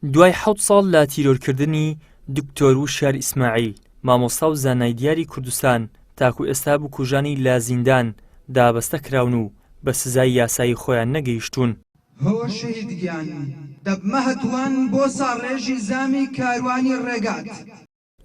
دوای 7 ساڵ لە تیرۆرکردنی دکتۆر وشار ئیسماعیل مامۆستا و زانای دیاری کوردستان تاکو ئێستا بکوژانی لە زیندان دابەستە کراون و بە سزای یاسایی خۆیان نەگەیشتوون. هۆ شەهیدگیان دەبمە هەتووان بۆ ساڕێژی زامی کاروانی ڕێگات.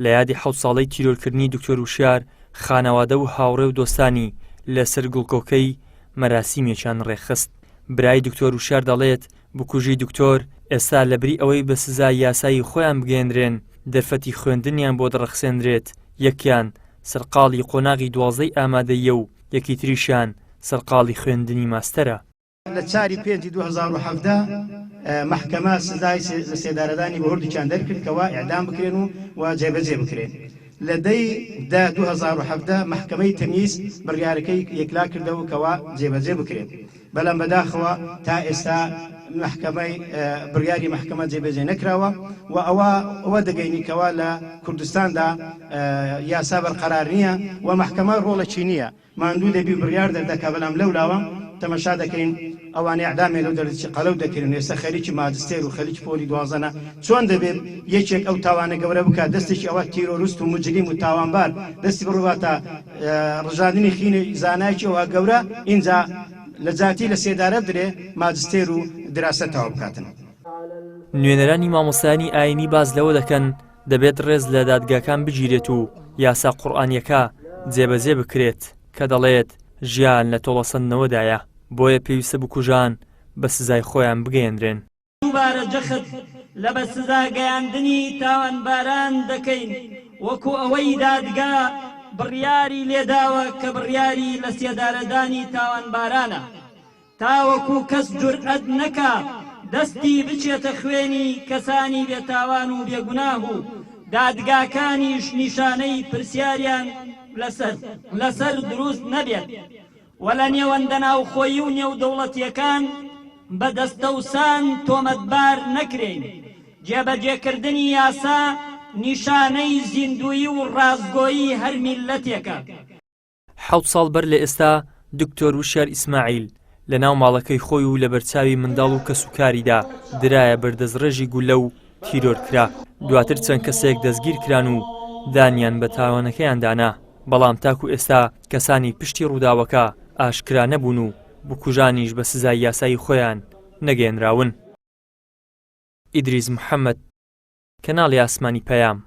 لە یادی 7 ساڵەی تیرۆرکردنی دکتۆر وشار خانەوادە و هاوڕێ و دۆستانی لەسەر گوڵکۆکەی مەراسیمێکیان ڕێخست. برای دکتۆر وشار دەڵێت بکوژی دکتۆر ئێستا لەبری ئەوەی بە سزای یاسایی خۆیان بگەێنرێن دەرفەتی خوێندنیان بۆ دڕەخسێنرێت. یەکیان سەرقاڵی قۆناغی 12 ئامادەیە و یەکی تریشیان سەرقاڵی خوێندنی ماستەرە. لە 4/5/2017 محکەمە سزای سێدارەدانی بە هەردووکیان دەرکرد کەوا ئیعدام بکرێن و جێبەجێ بکرێن. لە 10/2017 محکەمەی تەمیز بڕیارەکەی یەکلا کردەوە کەوا جێبەجێ بکرێن. بەڵام بەداخەوە تا ئێستا محکەمەی بڕیاری محکەمە جێبەجێ نەکراوە و ئەوە دەگەینی کەوا لە کوردستاندا یاسا بەرقەرار نییە و محکەمە ڕۆڵەکی نییە. ماندوو دەبی بڕیار دەردەکا بەڵام لەولاوە تەمەشا دەکەین ئەوانەی ئەعدامێ لەو دەرچی قەلەو دەکردن. ئێستا خەریکی ماجستێر و خەریکی پۆلی دوازەنە چۆن دەبێت یەکێک ئەو تاوانە گەورە بکات دەستێکی ئەوە تیرۆریست و مجریم و تاوانبار دەستی بڕواتە ڕژاندنی خینی زانایکی ئەوە گەورە ئینجا لە جاتی لە سێدارە درێ ماجستێر و دراسە تاوا بکاتن. نوێنەرانی مامۆستایانی ئاینی باز لەوە دەکەن دەبێت ڕێز لە دادگاکان بگیرێت و یاسا قورئانیەکە جێبەجێ بکرێت کە دەڵێت ژیان لە تۆڵەسەندنەوەدایە بۆیە پێویستە بکوژان بە سزای خۆیان بگەێنرێن. دووبارە جەخت لە بە سزا گەیاندنی تاوانباران دەکەین وەکو ئەوەی دادگا بڕیاری لێداوە کە بڕیاری لە سێدارەدانی تاوانبارانە تاوەکو کەس جورئەت نەکا دەستی بچێتە خوێنی کەسانی بێتاوان و بێگوناه و دادگاکانیش نیشانەی پرسیاریان لەسەر دروست نەبێت و لە نێوەندە ناوخۆیی و نێودەوڵەتیەکان بە دەستەوسان تۆمەتبار نەکرێن. جێبەجێکردنی یاسا نیشانەی زیندویی و ڕازگۆیی هەر میلەتێکە. 7 ساڵ بەر لە ئێستا دکتۆر وشار ئیسماعیل لە ناو ماڵەکەی خۆی و لە بەرچاوی منداڵ و کەسوکاریدا درایە بەردەستڕێژی گولە و تیرۆر کرا. دواتر چەند کەسێک دەستگیر کران و دانیان بە تاوانەکەیان دانا، بەڵام تاکو ئێستا کەسانی پشتی ڕووداوەکە ئاشکرا نەبوون و بکوژانیش بە سزای یاسایی خۆیان نەگەێنراون. ئیدریس محەممەد، کەناڵی ئاسمانی پەیام.